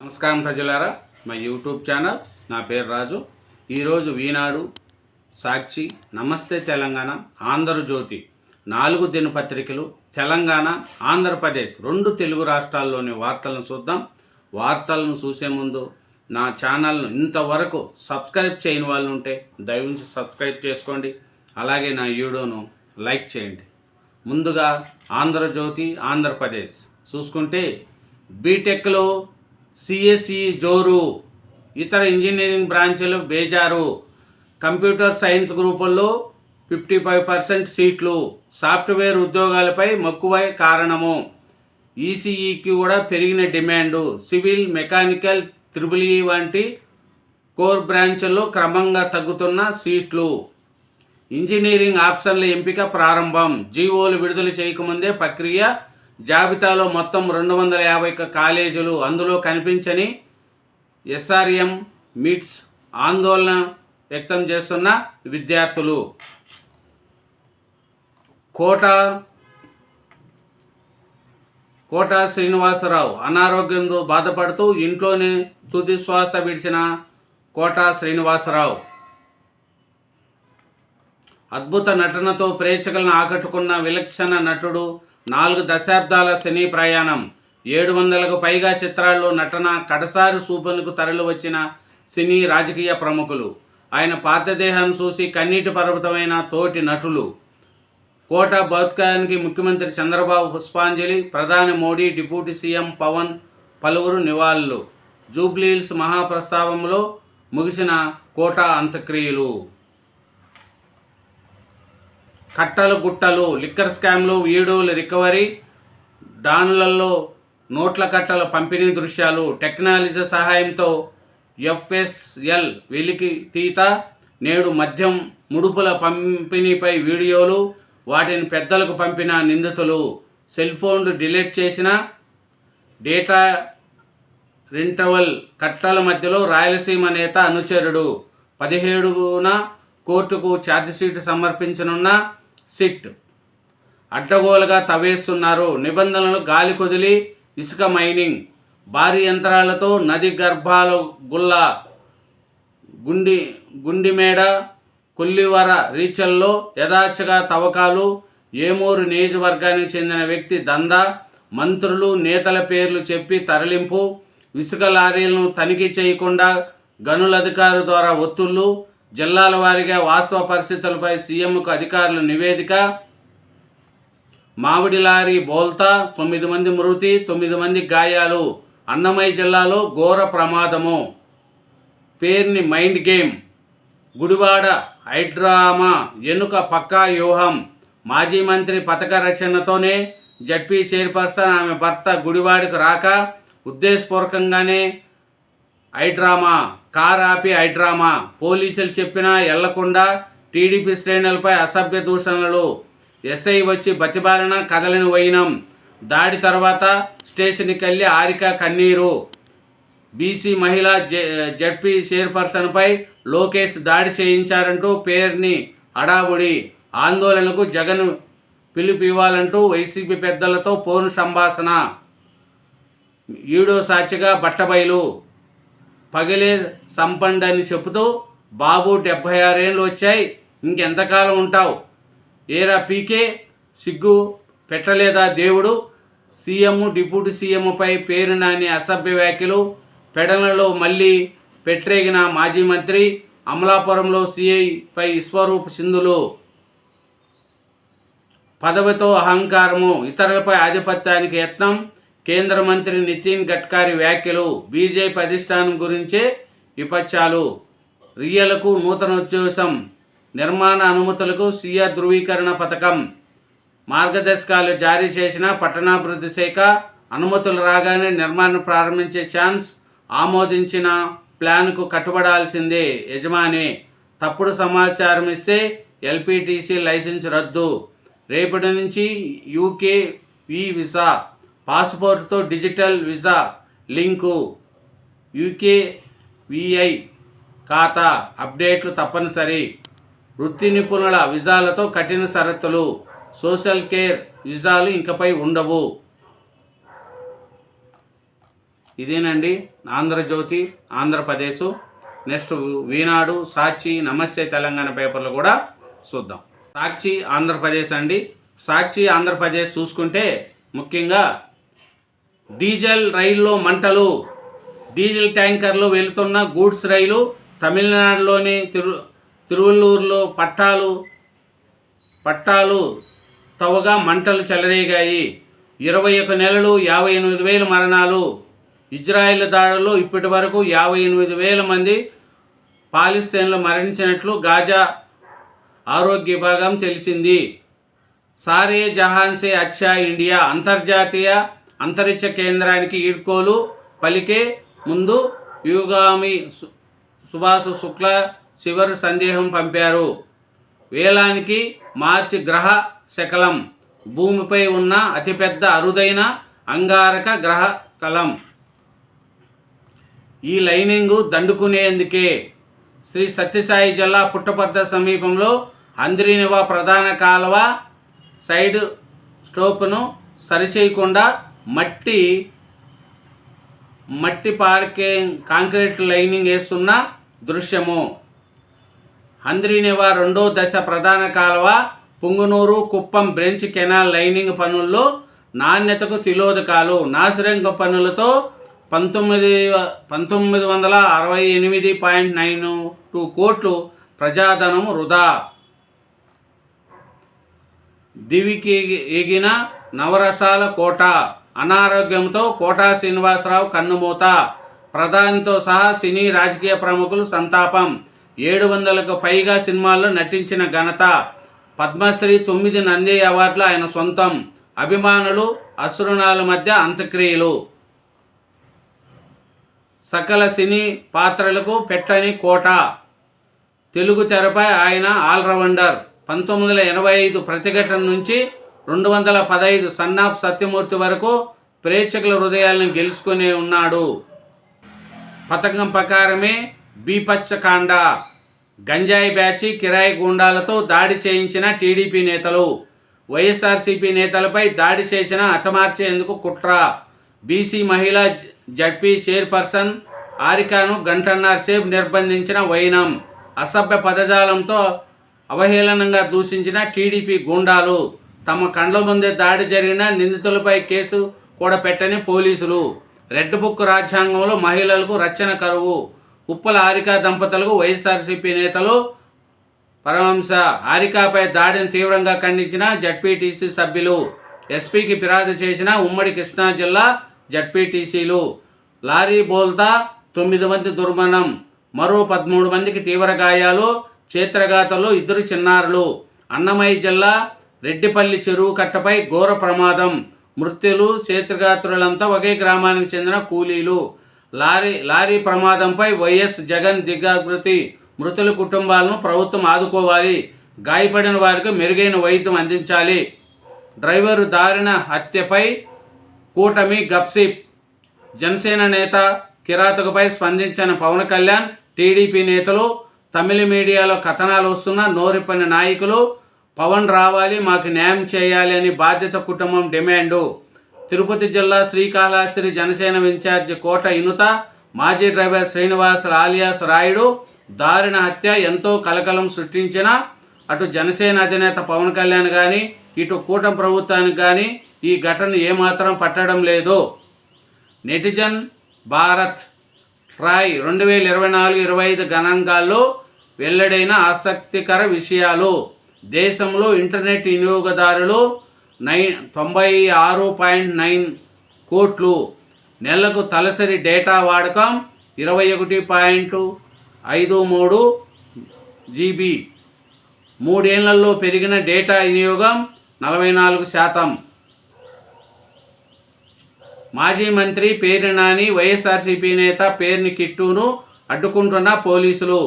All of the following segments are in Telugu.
నమస్కారం ప్రజలారా, మా యూట్యూబ్ ఛానల్. నా పేరు రాజు. ఈరోజు ఈనాడు, సాక్షి, నమస్తే తెలంగాణ, ఆంధ్రజ్యోతి 4 దినపత్రికలు తెలంగాణ, ఆంధ్రప్రదేశ్ 2 తెలుగు రాష్ట్రాల్లోని వార్తలను చూద్దాం. వార్తలను చూసే ముందు నా ఛానల్ను ఇంతవరకు సబ్స్క్రైబ్ చేయని వాళ్ళు ఉంటే దయవుంచి సబ్స్క్రైబ్ చేసుకోండి. అలాగే నా వీడియోను లైక్ చేయండి. ముందుగా ఆంధ్రజ్యోతి, ఆంధ్రప్రదేశ్ చూసుకుంటే బీటెక్లో సిఎస్ఈ జోరు, ఇతర ఇంజనీరింగ్ బ్రాంచ్లు బేజారు, కంప్యూటర్ సైన్స్ గ్రూపుల్లో 55% సీట్లు, సాఫ్ట్వేర్ ఉద్యోగాలపై మక్కువ కారణము, ఈసీఈకి కూడా పెరిగిన demand, civil, mechanical, triple E వంటి కోర్ బ్రాంచ్ల్లో క్రమంగా తగ్గుతున్న సీట్లు, ఇంజనీరింగ్ ఆప్షన్ల ఎంపిక ప్రారంభం, జీవోలు విడుదల చేయకముందే ప్రక్రియ, జాబితాలో మొత్తం 250 కాలేజీలు, అందులో కనిపించని ఎస్ఆర్ఎం మీట్స్, ఆందోళన వ్యక్తం చేస్తున్న విద్యార్థులు, కోట శ్రీనివాసరావు అనారోగ్యంతో బాధపడుతూ ఇంట్లోనే తుది శ్వాస విడిచిన కోట శ్రీనివాసరావు అద్భుత నటనతో ప్రేక్షకులను ఆకట్టుకున్న విలక్షణ నటుడు. 4 దశాబ్దాల సినీ ప్రయాణం, 700కు పైగా చిత్రాల్లో నటన, కడసారి చూపులకు తరలి వచ్చిన సినీ రాజకీయ ప్రముఖులు, ఆయన పార్థదేహాన్ని చూసి కన్నీటి పర్వతమైన తోటి నటులు. కోట భౌతికానికి ముఖ్యమంత్రి చంద్రబాబు పుష్పాంజలి, ప్రధాని మోడీ, డిప్యూటీ సీఎం పవన్ పలువురు నివాళులు. జూబ్లీహిల్స్ మహాప్రస్థావంలో ముగిసిన కోట అంత్యక్రియలు. కట్టలు గుట్టలు, లిక్కర్ స్కామ్లు, వీడియోలు రికవరీ, డాన్లలో నోట్ల కట్టల పంపిణీ దృశ్యాలు, టెక్నాలజీ సహాయంతో ఎఫ్ఎస్ఎల్ వెలికి తీత, నేడు మద్యం ముడుపుల పంపిణీపై వీడియోలు, వాటిని పెద్దలకు పంపిన నిందితులు, సెల్ ఫోన్లు డిలీట్ చేసిన, డేటా రింటవల్, కట్టల మధ్యలో రాయలసీమ నేత అనుచరుడు, 17న కోర్టుకు ఛార్జిషీట్ సమర్పించనున్న సిట్, అడ్డగోలుగా తవ్వేస్తున్నారు, నిబంధనలు గాలి కొదిలి ఇసుక మైనింగ్, భారీ యంత్రాలతో నది గర్భాల గుల్ల, గుండిమేడ, కొల్లివర రీచల్లో యథార్చగా తవ్వకాలు, ఏమూరు నియోజకవర్గానికి చెందిన వ్యక్తి దందా, మంత్రులు నేతల పేర్లు చెప్పి తరలింపు, ఇసుక లారీలను తనిఖీ చేయకుండా గనుల అధికారుల ద్వారా ఒత్తిళ్లు, జిల్లాల వారీగా వాస్తవ పరిస్థితులపై సీఎంకు అధికారుల నివేదిక, మామిడి లారీ బోల్తా, 9 మంది మృతి, 9 మంది గాయాలు, అన్నమయ్య జిల్లాలో ఘోర ప్రమాదము, Perni mind game, Gudivada high drama ఎన్నుక పక్కా వ్యూహం, మాజీ మంత్రి పథక రచనతోనే జడ్పీ చైర్పర్సన్ ఆమె భర్త గుడివాడకు రాక ఉద్దేశపూర్వకంగానే హైడ్రామా, కార్ ఆపి హైడ్రామా, పోలీసులు చెప్పినా వెళ్లకుండా టీడీపీ శ్రేణులపై అసభ్య దూషణలు, ఎస్ఐ వచ్చి బతిబాలన కదలని వైనం, దాడి తర్వాత స్టేషన్కి వెళ్ళి హారిక కన్నీరు, బీసీ మహిళా జడ్పీ చైర్పర్సన్పై లోకేష్ దాడి చేయించారంటూ పేర్ని హడావుడి, ఆందోళనకు జగన్ పిలుపు ఇవ్వాలంటూ వైసీపీ పెద్దలతో ఫోన్ సంభాషణ, ఈడో సాక్షిగా బట్టబయలు, పగిలే సంపండి అని చెబుతూ బాబు 76 ఏళ్ళు వచ్చాయి, ఇంకెంతకాలం ఉంటావు, ఏరా పీకే, సిగ్గు పెట్టలేదా దేవుడు, సీఎం డిప్యూటీ సీఎంపై పేరు నాని అసభ్య వ్యాఖ్యలు, పెడలలో మళ్ళీ పెట్టరేగిన మాజీ మంత్రి, అమలాపురంలో సీఐపై విశ్వరూప్ సింధులు, పదవితో అహంకారము, ఇతరులపై ఆధిపత్యానికి యత్నం, కేంద్ర మంత్రి నితిన్ గడ్కరీ వ్యాఖ్యలు, బీజేపీ అధిష్టానం గురించే విపక్షాలు, రియలకు నూతన ఉద్దేశం, నిర్మాణ అనుమతులకు స్వీయ ధృవీకరణ పథకం, మార్గదర్శకాలు జారీ చేసిన పట్టణాభివృద్ధి శాఖ, అనుమతులు రాగానే నిర్మాణం ప్రారంభించే ఛాన్స్, ఆమోదించిన ప్లాన్కు కట్టుబడాల్సిందే యజమాని, తప్పుడు సమాచారం ఇస్తే ఎల్పీటీసీ లైసెన్స్ రద్దు, రేపటి నుంచి యూకే వీసా, పాస్పోర్ట్తో డిజిటల్ వీసా లింకు, యూకేవీఐ ఖాతా అప్డేట్లు తప్పనిసరి, వృత్తి నిపుణుల వీసాలతో కఠిన షరతులు, సోషల్ కేర్ వీసాలు ఇంకపై ఉండవు. ఇదేనండి ఆంధ్రజ్యోతి, ఆంధ్రప్రదేశ్. నెక్స్ట్ ఈనాడు, సాక్షి, నమస్తే తెలంగాణ పేపర్లు కూడా చూద్దాం. సాక్షి ఆంధ్రప్రదేశ్ అండి. సాక్షి ఆంధ్రప్రదేశ్ చూసుకుంటే ముఖ్యంగా డీజిల్ రైల్లో మంటలు. డీజిల్ ట్యాంకర్లు వెళుతున్న గూడ్స్ రైలు తమిళనాడులోని తిరువల్లూరులో పట్టాలు తవ్వగా మంటలు చెలరేగాయి. 21 నెలలు 58,000 మరణాలు. ఇజ్రాయెల్ దాడుల్లో ఇప్పటి వరకు 58,000 మంది పాలస్తీన్లు మరణించినట్లు గాజా ఆరోగ్య విభాగం తెలిసింది. సారే జహాన్ సే అచ్చా ఇండియా అంతర్జాతీయ అంతరిక్ష కేంద్రానికి ఈడ్కోలు పలికే ముందు యుగామి సుభాష్ శుక్లా చివరి సందేశం పంపారు. వేలానికి మార్చి గ్రహ శకలం. భూమిపై ఉన్న అతిపెద్ద అరుదైన అంగారక గ్రహ కలం. ఈ లైనింగ్ దండుకునేందుకే శ్రీ సత్యసాయి జిల్లా పుట్టపర్తి సమీపంలో హంద్రీనివా ప్రధాన కాలువ సైడ్ స్టోప్ను సరిచేయకుండా మట్టి పార్కింగ్ కాంక్రీట్ లైనింగ్ వేస్తున్న దృశ్యము. హంద్రీనివా 2వ దశ ప్రధాన కాలువ పుంగునూరు కుప్పం బ్రెంచ్ కెనాల్ లైనింగ్ పనుల్లో నాణ్యతకు తిలోదకాలు. నాసిరకం పనులతో 1968.92 కోట్లు ప్రజాధనం వృధా. దివికి ఎగిన నవరసాల కోట. అనారోగ్యంతో కోటా శ్రీనివాసరావు కన్నుమూత. ప్రధానితో సహా సినీ రాజకీయ ప్రముఖులు సంతాపం. 700కు పైగా సినిమాల్లో నటించిన ఘనత. పద్మశ్రీ, 9 నంది అవార్డులు ఆయన సొంతం. అభిమానులు అశ్రునాల మధ్య అంత్యక్రియలు. సకల సినీ పాత్రలకు పెట్టని కోట. తెలుగు తెరపై ఆయన ఆల్రౌండర్. 1985 ప్రతిఘటన నుంచి 215 సన్నాఫ్ సత్యమూర్తి వరకు ప్రేక్షకుల హృదయాలను గెలుచుకుని ఉన్నాడు. పథకం ప్రకారమే బీపచ్చకాండ. గంజాయి బ్యాచి, కిరాయి గూండాలతో దాడి చేయించిన టీడీపీ నేతలు. వైఎస్ఆర్సీపీ నేతలపై దాడి చేసిన హతమార్చేందుకు కుట్ర. బీసీ మహిళా జడ్పీ చైర్పర్సన్ హారికను గంటన్నర సేపు నిర్బంధించిన వైనం. అసభ్య పదజాలంతో అవహేళనంగా దూషించిన టీడీపీ గూండాలు. తమ కండ్ల ముందే దాడి జరిగిన నిందితులపై కేసు కూడా పెట్టని పోలీసులు. రెడ్ బుక్ రాజ్యాంగంలో మహిళలకు రక్షణ కరువు. ఉప్పల హారిక దంపతులకు వైఎస్ఆర్సీపీ నేతలు పరమహంస. హారికపై దాడిని తీవ్రంగా ఖండించిన జడ్పీటీసీ సభ్యులు. ఎస్పీకి ఫిర్యాదు చేసిన ఉమ్మడి కృష్ణా జిల్లా జడ్పీటీసీలు. లారీ బోల్తా 9 మంది దుర్మరణం. మరో 13 మందికి తీవ్ర గాయాలు. క్షేత్రఘాతలో 2 చిన్నారులు. అన్నమయ్య జిల్లా రెడ్డిపల్లి చెరువు కట్టపై ఘోర ప్రమాదం. మృత్యులు, క్షేత్రఘాతులంతా ఒకే గ్రామానికి చెందిన కూలీలు. లారీ ప్రమాదంపై వైఎస్ జగన్ దిగ్భ్రాంతి. మృతుల కుటుంబాలను ప్రభుత్వం ఆదుకోవాలి. గాయపడిన వారికి మెరుగైన వైద్యం అందించాలి. డ్రైవరు దారుణ హత్యపై కూటమి గప్సిప్. జనసేన నేత కిరాతకుపై స్పందించిన పవన్ కళ్యాణ్. టీడీపీ నేతలు. తమిళ మీడియాలో కథనాలు వస్తున్న నోరిప్పని నాయకులు. పవన్ రావాలి, మాకు న్యాయం చేయాలి అని బాధ్యత కుటుంబం డిమాండు. తిరుపతి జిల్లా శ్రీకాళహస్తి జనసేన ఇన్ఛార్జి కోట ఇనుత మాజీ డ్రైవర్ శ్రీనివాస్ ఆలియాస్ రాయుడు దారుణ హత్య ఎంతో కలకలం సృష్టించిన అటు జనసేన అధినేత పవన్ కళ్యాణ్ కానీ ఇటు కూటమి ప్రభుత్వానికి కానీ ఈ ఘటన ఏమాత్రం పట్టడం లేదు. నెటిజన్ భారత్ ట్రాయ్ 2024-25 గణాంకాల్లో వెల్లడైన ఆసక్తికర విషయాలు. దేశంలో ఇంటర్నెట్ వినియోగదారులు 96.9 కోట్లు. నెలకు తలసరి డేటా వాడకం 21.53 GB. 3 ఏళ్లలో పెరిగిన డేటా వినియోగం 44%. మాజీ మంత్రి పేర్ని నాని, వైఎస్ఆర్సీపీ నేత పేర్ని కిట్టును అడ్డుకుంటున్న పోలీసులు.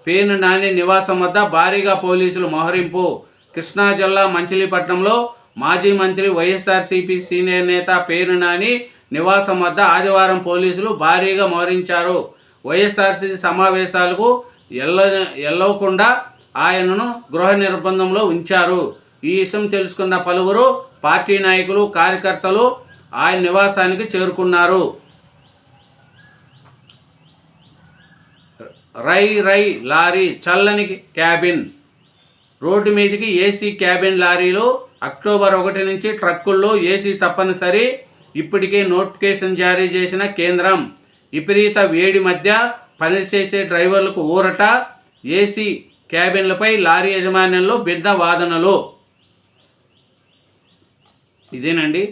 పేర్ని నాని నివాసం వద్ద భారీగా పోలీసులు మోహరింపు. కృష్ణా జిల్లా మచిలీపట్నంలో మాజీ మంత్రి వైఎస్ఆర్సీపీ సీనియర్ నేత పేర్ని నాని నివాసం వద్ద ఆదివారం పోలీసులు భారీగా మోహరించారు. వైఎస్ఆర్సీపీ సమావేశాలకు వెళ్ళకుండా ఆయనను గృహ నిర్బంధంలో ఉంచారు. ఈ విషయం తెలుసుకున్న పలువురు పార్టీ నాయకులు, కార్యకర్తలు ఆయన నివాసానికి చేరుకున్నారు. రై లారీ చల్లని క్యాబిన్. రోడ్డు మీదకి ఏసీ క్యాబిన్ లారీలు అక్టోబర్ 1 నుంచి ట్రక్కుల్లో ఏసీ తప్పనిసరి. ఇప్పటికే నోటిఫికేషన్ జారీ చేసిన కేంద్రం. విపరీత వేడి మధ్య పనిచేసే డ్రైవర్లకు ఊరట. ఏసీ క్యాబిన్లపై లారీ యాజమాన్యంలో భిన్న వాదనలు. ఇదేనండి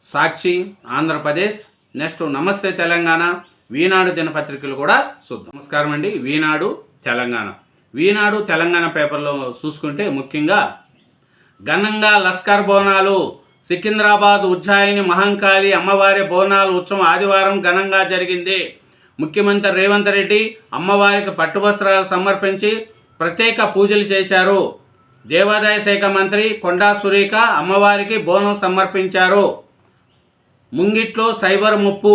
సాక్షి, ఆంధ్రప్రదేశ్. నెక్స్ట్ నమస్తే తెలంగాణ, ఈనాడు దినపత్రికలు కూడా చూద్దాం. నమస్కారం అండి. ఈనాడు తెలంగాణ పేపర్లో చూసుకుంటే ముఖ్యంగా ఘనంగా లస్కర్ బోనాలు. సికింద్రాబాద్ ఉజ్జాయిని మహంకాళి అమ్మవారి బోనాల ఉత్సవం ఆదివారం ఘనంగా జరిగింది. ముఖ్యమంత్రి రేవంత్ రెడ్డి అమ్మవారికి పట్టువస్త్రాలు సమర్పించి ప్రత్యేక పూజలు చేశారు. దేవాదాయ శాఖ మంత్రి కొండా సురేఖ అమ్మవారికి బోనం సమర్పించారు. ముంగిట్లో సైబర్ ముప్పు.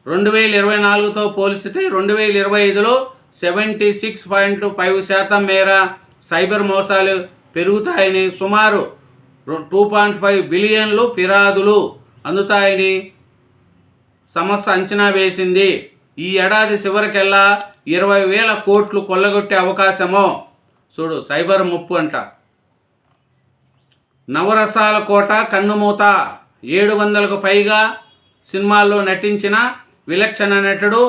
2024తో పోలిస్తే 2025లో 76.5% మేర సైబర్ మోసాలు పెరుగుతాయని, సుమారు 2.5 బిలియన్లు ఫిర్యాదులు అందుతాయని సంస్థ అంచనా వేసింది. ఈ ఏడాది చివరికెల్లా 20,000 కోట్లు కొల్లగొట్టే అవకాశమో. చూడు, సైబర్ ముప్పు అంట. నవరసాల కోట కన్నుమూత. 700కు పైగా సినిమాల్లో నటించిన విలక్షణ నటుడు.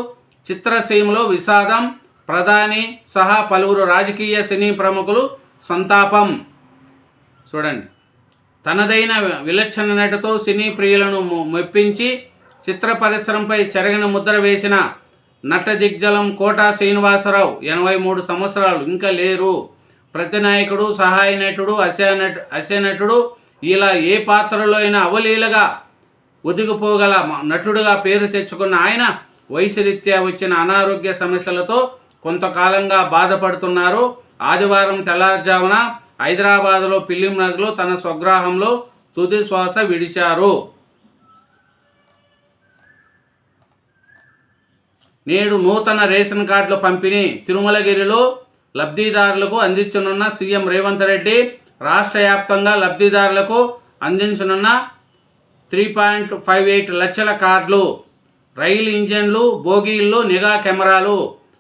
చిత్రసీమలో విషాదం. ప్రధాని సహా పలువురు రాజకీయ సినీ ప్రముఖులు సంతాపం. చూడండి, తనదైన విలక్షణ నటుతో సినీ ప్రియులను మెప్పించి చిత్ర పరిశ్రమపై చెరగని ముద్ర వేసిన నట దిగ్గజం కోటా శ్రీనివాసరావు 83 సంవత్సరాలు ఇంకా లేరు. ప్రతినాయకుడు, సహాయ నటుడు, హాస్య నటుడు, ఇలా ఏ పాత్రలో అయినా అవలీలగా ఒదిగిపోగల నటుడుగా పేరు తెచ్చుకున్న ఆయన వయసు రీత్యా వచ్చిన అనారోగ్య సమస్యలతో కొంతకాలంగా బాధపడుతున్నారు. ఆదివారం తెల్లారుజామున హైదరాబాద్లో ఫిలిం నగర్లో తన స్వగృహంలో తుది శ్వాస విడిచారు. నేడు నూతన రేషన్ కార్డుల పంపిణీ. తిరుమలగిరిలో లబ్ధిదారులకు అందించనున్న సీఎం రేవంత్ రెడ్డి. రాష్ట్ర వ్యాప్తంగా లబ్ధిదారులకు అందించనున్న 3.58 లక్షల కార్డులు. రైలు ఇంజన్లు, బోగీల్లో నిఘా కెమెరాలు.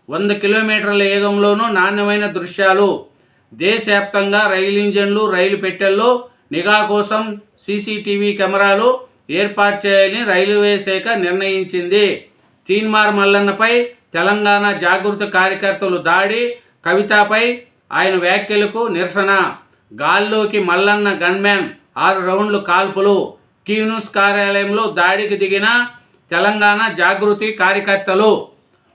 100 కిలోమీటర్ల వేగంలోనూ నాణ్యమైన దృశ్యాలు. దేశవ్యాప్తంగా రైలు ఇంజన్లు, రైలు పెట్టెల్లో నిఘా కోసం సీసీటీవీ కెమెరాలు ఏర్పాటు చేయాలని రైల్వే శాఖ నిర్ణయించింది. తీన్మార్ మల్లన్నపై తెలంగాణ జాగృతి కార్యకర్తలు దాడి. కవితపై ఆయన వ్యాఖ్యలకు నిరసన. గాల్లోకి మల్లన్న గన్మ్యాన్ 6 రౌండ్లు కాల్పులు. క్యూన్యూస్ కార్యాలయంలో దాడికి దిగిన తెలంగాణ జాగృతి కార్యకర్తలు.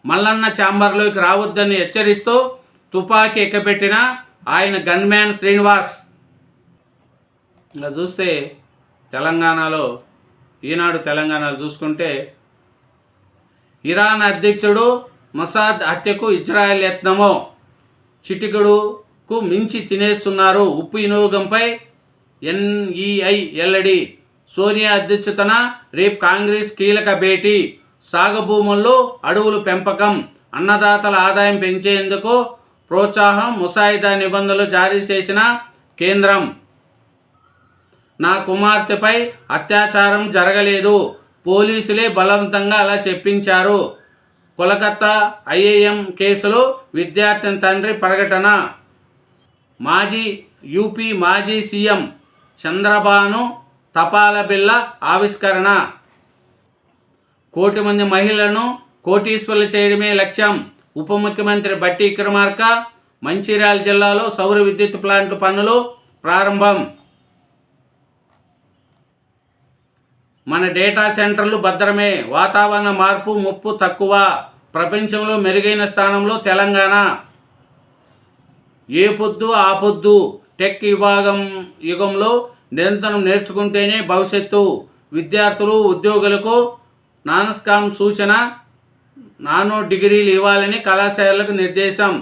మల్లన్న ఛాంబర్లోకి రావద్దని హెచ్చరిస్తూ తుపాకీ ఎక్కపెట్టిన ఆయన గన్మ్యాన్ శ్రీనివాస్. ఇంకా చూస్తే తెలంగాణలో ఈనాడు తెలంగాణలో చూసుకుంటే ఇరాన్ అధ్యక్షుడు మొసాద్ హత్యకు ఇజ్రాయెల్ యత్నమో. చిటికెడుకు మించి తినేస్తున్నారు. ఉప్పు వినియోగంపై NEI వెల్లడి. సోనియా అధ్యక్షతన రేపు కాంగ్రెస్ కీలక భేటీ. సాగుభూముల్లో అడవుల పెంపకం, అన్నదాతల ఆదాయం పెంచేందుకు ప్రోత్సాహం, ముసాయిదా నిబంధనలు జారీ చేసిన కేంద్రం. నా కుమార్తెపై అత్యాచారం జరగలేదు, పోలీసులే బలవంతంగా అలా చెప్పించారు. కోలకత్తా IIM కేసులో విద్యార్థిని తండ్రి ప్రకటన. యూపీ మాజీ సీఎం చంద్రబాను తపాలా బిళ్ళ ఆవిష్కరణ. 1 కోటి మంది మహిళలను కోటీశ్వరులు చేయడమే లక్ష్యం. ఉప ముఖ్యమంత్రి బట్టి విక్రమార్క. మంచిర్యాల జిల్లాలో సౌర విద్యుత్ ప్లాంట్ పనులు ప్రారంభం. మన డేటా సెంటర్లు భద్రమే, వాతావరణ మార్పు ముప్పు తక్కువ, ప్రపంచంలో మెరుగైన స్థానంలో తెలంగాణ. ఏ పొద్దు ఆ పొద్దు, టెక్ యుగంలో నిరంతరం నేర్చుకుంటేనే భవిష్యత్తు. విద్యార్థులు, ఉద్యోగులకు నాన్స్కామ్ సూచన. నానో డిగ్రీలు ఇవ్వాలని కళాశాలలకు నిర్దేశం.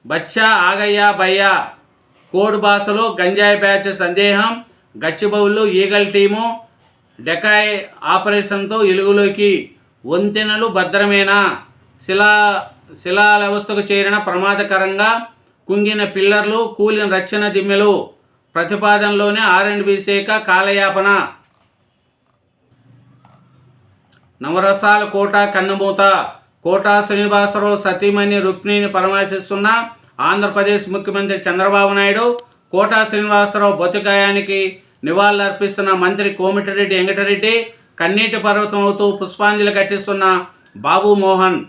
బచ్చా ఆగయ్యా భయ్యా. కోడ్ భాషలో గంజాయి బ్యాచ్ సందేహం. గచ్చిబౌల్లో ఈగల్ టీము డెకాయ్ ఆపరేషన్తో వెలుగులోకి. వంతెనలు భద్రమేనా? శిలా వ్యవస్థకు చేరిన ప్రమాదకరంగా కుంగిన పిల్లర్లు, కూలిన రక్షణ దిమ్మెలు. ప్రతిపాదనలోనే R&B శాఖ కాలయాపన. నవరసాల కోట కన్నుమూత. కోటా శ్రీనివాసరావు సతీమణి రుక్మిణిని పరామర్శిస్తున్న ఆంధ్రప్రదేశ్ ముఖ్యమంత్రి చంద్రబాబు నాయుడు, కోటా శ్రీనివాసరావు బతుకాయానికి నివాళులర్పిస్తున్న మంత్రి కోమటిరెడ్డి వెంకటరెడ్డి, కన్నీటి పర్వతం అవుతూ పుష్పాంజలి ఘటిస్తున్న బాబు మోహన్,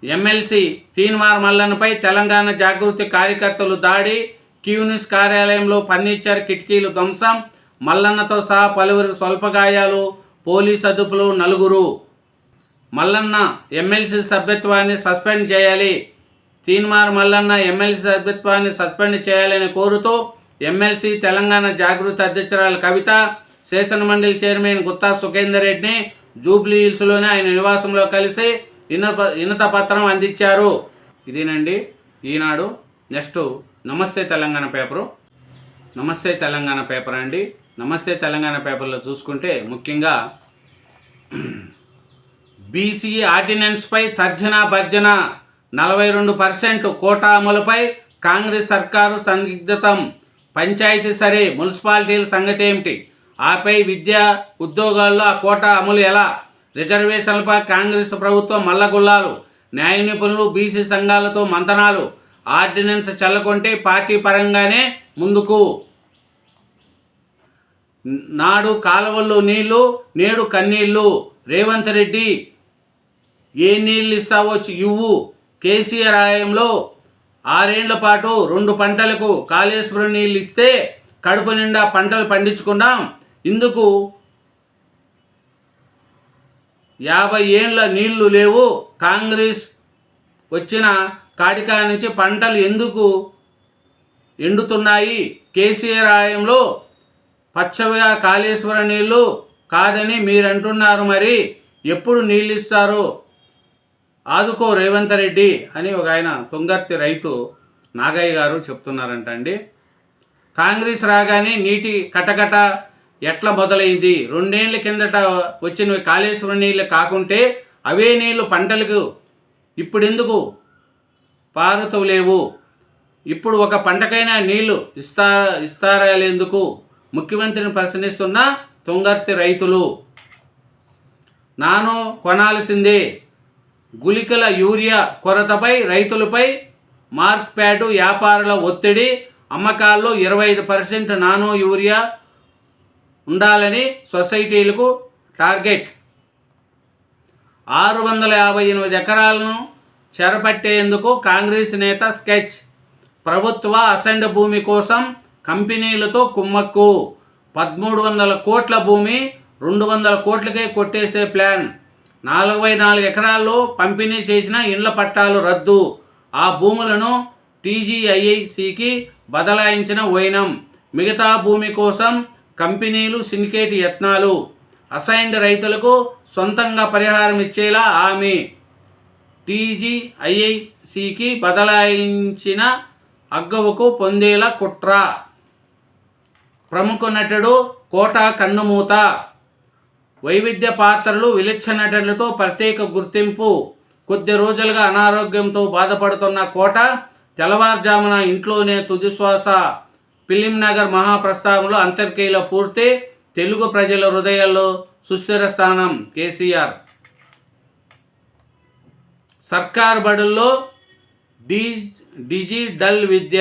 ఎమ్మెల్సీ తీన్మార్ మల్లన్నపై తెలంగాణ జాగృతి కార్యకర్తలు దాడి, క్యూనిస్ కార్యాలయంలో ఫర్నిచర్ కిటికీలు ధ్వంసం, మల్లన్నతో సహా పలువురు స్వల్ప గాయాలు, పోలీస్ అదుపులో నలుగురు. మల్లన్న ఎమ్మెల్సీ సభ్యత్వాన్ని సస్పెండ్ చేయాలి. తీన్మార్ మల్లన్న ఎమ్మెల్సీ సభ్యత్వాన్ని సస్పెండ్ చేయాలని కోరుతూ ఎమ్మెల్సీ తెలంగాణ జాగృతి అధ్యక్షురాలు కవిత, శాసనమండలి చైర్మన్ గుత్తా సుఖేందర్ రెడ్డిని జూబ్లీ హిల్స్లోని ఆయన నివాసంలో కలిసి వినత పత్రం అందించారు. ఇదేనండి ఈనాడు. నెక్స్ట్ నమస్తే తెలంగాణ పేపరు. నమస్తే తెలంగాణ పేపర్ అండి. నమస్తే తెలంగాణ పేపర్లో చూసుకుంటే ముఖ్యంగా బీసీ ఆర్డినెన్స్పై తర్జన భర్జన, 42% కోటా అమలుపై కాంగ్రెస్ సర్కారు సందిగ్ధతం. పంచాయతీ సరే, మున్సిపాలిటీల సంగతి ఏమిటి? ఆపై విద్యా ఉద్యోగాల్లో ఆ కోటా అమలు ఎలా? రిజర్వేషన్లపై కాంగ్రెస్ ప్రభుత్వం మల్లగుల్లాలు, న్యాయ నిపుణులు బీసీ సంఘాలతో మంతనాలు, ఆర్డినెన్స్ చల్లకుంటే పార్టీ పరంగానే ముందుకు. నాడు కాలువల్లో నీళ్లు, నేడు కన్నీళ్లు. రేవంత్ రెడ్డి ఏ నీళ్ళు ఇస్తావో ఇవ్వు. కేసీఆర్ హయాంలో 6 ఏళ్ల పాటు 2 పంటలకు కాళేశ్వరం నీళ్ళు ఇస్తే కడుపు నిండా పంటలు పండించుకున్నాం. ఇందుకు 50 ఏళ్ళ నీళ్లు లేవు. కాంగ్రెస్ వచ్చిన కాటికా నుంచి పంటలు ఎందుకు ఎండుతున్నాయి? కేసీఆర్ హయాంలో పచ్చగా కాళేశ్వరం నీళ్లు కాదని మీరు అంటున్నారు, మరి ఎప్పుడు నీళ్ళు ఇస్తారు? ఆదుకో రేవంత్ రెడ్డి అని ఒక ఆయన తుంగర్తి రైతు నాగయ్య గారు చెప్తున్నారంట అండి. కాంగ్రెస్ రాగానే నీటి కటకట ఎట్లా మొదలైంది? 2 ఏళ్ల కిందట వచ్చిన కాళేశ్వరం నీళ్ళు కాకుంటే అవే నీళ్లు పంటలకు ఇప్పుడెందుకు పారుతలేవు? ఇప్పుడు ఒక పంటకైనా నీళ్లు ఇస్తారాలేందుకు? ముఖ్యమంత్రిని ప్రశ్నిస్తున్న తుంగర్తి రైతులు. నాను కొనాల్సిందే. గుళికల యూరియా కొరతపై రైతులపై మార్క్ప్యాడ్ వ్యాపారుల ఒత్తిడి. అమ్మకాల్లో 25% నానో యూరియా ఉండాలని సొసైటీలకు టార్గెట్. 658 ఎకరాలను చెరపట్టేందుకు కాంగ్రెస్ నేత స్కెచ్. ప్రభుత్వ అసైన్డ్ భూమి కోసం కంపెనీలతో కుమ్మక్కు. 1300 కోట్ల భూమి 200 కోట్లకే కొట్టేసే ప్లాన్. 44 ఎకరాల్లో పంపిణీ చేసిన ఇండ్ల పట్టాలు రద్దు. ఆ భూములను టీజీఐఐసికి బదలాయించిన వైనం. మిగతా భూమి కోసం కంపెనీలు సిండికేట్ యత్నాలు. అసైన్డ్ రైతులకు సొంతంగా పరిహారం ఇచ్చేలా హామీ. టీజీఐఐసికి బదలాయించిన అగ్గవుకు పొందేలా కుట్ర. ప్రముఖ నటుడు కోటా కన్నుమూత. వైవిధ్య పాత్రలు, విలక్షణ నటులతో ప్రత్యేక గుర్తింపు. కొద్ది రోజులుగా అనారోగ్యంతో బాధపడుతున్న కోట తెల్లవారుజామున ఇంట్లోనే తుదిశ్వాస. ఫిలిం నగర్ మహాప్రస్థానంలో అంత్యక్రియల పూర్తి. తెలుగు ప్రజల హృదయాల్లో సుస్థిర స్థానం కేసీఆర్. సర్కార్ బడుల్లో డిజిటల్ విద్య.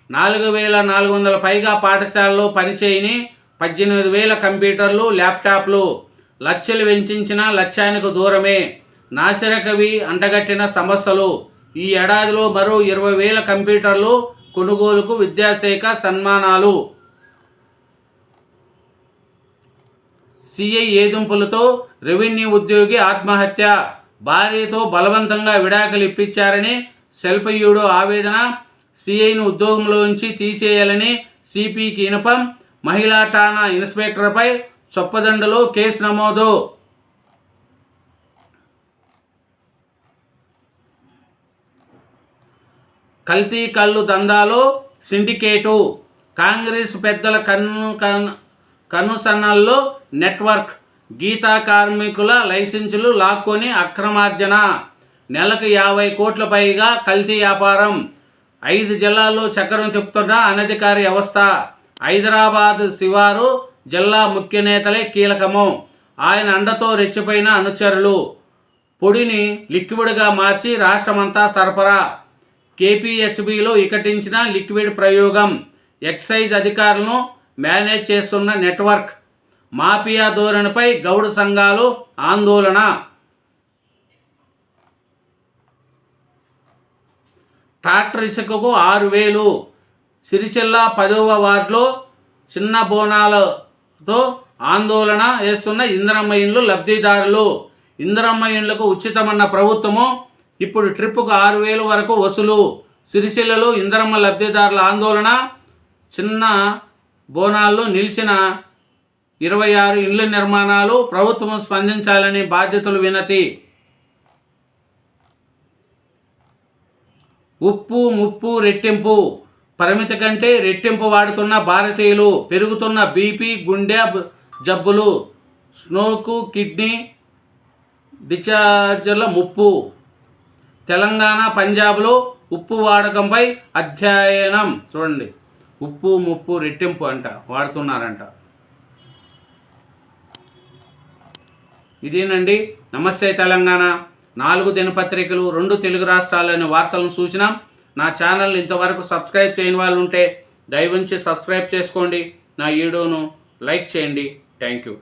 4400 పైగా పాఠశాలలో పనిచేయని 18,000 కంప్యూటర్లు, ల్యాప్టాప్లు. లక్షలు వెచ్చించిన లక్ష్యానికి దూరమే. నాసిరకవి అంటగట్టిన సంస్థలు. ఈ ఏడాదిలో మరో 20,000 కంప్యూటర్లు కొనుగోలుకు విద్యాశాఖ సన్మానాలు. సిఐ ఏదింపులతో రెవెన్యూ ఉద్యోగి ఆత్మహత్య. భార్యతో బలవంతంగా విడాకులు ఇప్పించారని శిల్పయుడు ఆవేదన. సిఐను ఉద్యోగంలోంచి తీసేయాలని సిపికి విన్నపం. మహిళా ఠాణా ఇన్స్పెక్టర్పై చొప్పదండలో కేసు నమోదు. కల్తీ కల్లు దందాలో సిండికేటు. కాంగ్రెస్ పెద్దల కనుసన్నల్లో నెట్వర్క్. గీతా కార్మికుల లైసెన్సులు లాక్కొని అక్రమార్జన. నెలకు 50 కోట్ల పైగా కల్తీ వ్యాపారం. 5 జిల్లాల్లో చక్రం తిప్పుతున్న అనధికార వ్యవస్థ. హైదరాబాద్ శివారు జిల్లా ముఖ్య నేతలే కీలకము. ఆయన అండతో రెచ్చిపోయిన అనుచరులు పొడిని లిక్విడ్గా మార్చి రాష్ట్రమంతా సరఫరా. కేపీహెచ్బిలో ఇకటించిన లిక్విడ్ ప్రయోగం. ఎక్సైజ్ అధికారులను మేనేజ్ చేస్తున్న నెట్వర్క్. మాఫియా ధోరణిపై గౌడు సంఘాలు ఆందోళన. ట్రాక్టర్ ఇసుకకు 6,000. సిరిసిల్ల 10వ వార్డులో చిన్న బోనాలతో ఆందోళన చేస్తున్న ఇందిరమ్మ ఇండ్లు లబ్ధిదారులు. ఇందిరమ్మ ఇండ్లకు ఉచితమన్న ప్రభుత్వము ఇప్పుడు ట్రిప్పుకు 6,000 వరకు వసూలు. సిరిసిల్లలో ఇందిరమ్మ లబ్ధిదారుల ఆందోళన. చిన్న బోనాల్లో నిలిచిన 26 ఇండ్ల నిర్మాణాలు. ప్రభుత్వం స్పందించాలని బాధ్యతలు వినతి. ఉప్పు ముప్పు రెట్టింపు. పరిమితి కంటే రెట్టింపు వాడుతున్న భారతీయులు. పెరుగుతున్న బీపీ, గుండె జబ్బులు, స్ట్రోక్, కిడ్నీ డిశ్చార్జీల ముప్పు. తెలంగాణ, పంజాబ్లో ఉప్పు వాడకంపై అధ్యయనం. చూడండి, ఉప్పు ముప్పు రెట్టింపు అంట వాడుతున్నారంట. ఇదేనండి నమస్తే తెలంగాణ. 4 దినపత్రికలు, 2 తెలుగు రాష్ట్రాల్లోని వార్తలను చూసినాం. నా ఛానల్ ఇంతవరకు సబ్స్క్రైబ్ చేయని వాళ్ళు ఉంటే దయవుంచి సబ్స్క్రైబ్ చేసుకోండి. నా వీడియోను లైక్ చేయండి. Thank you.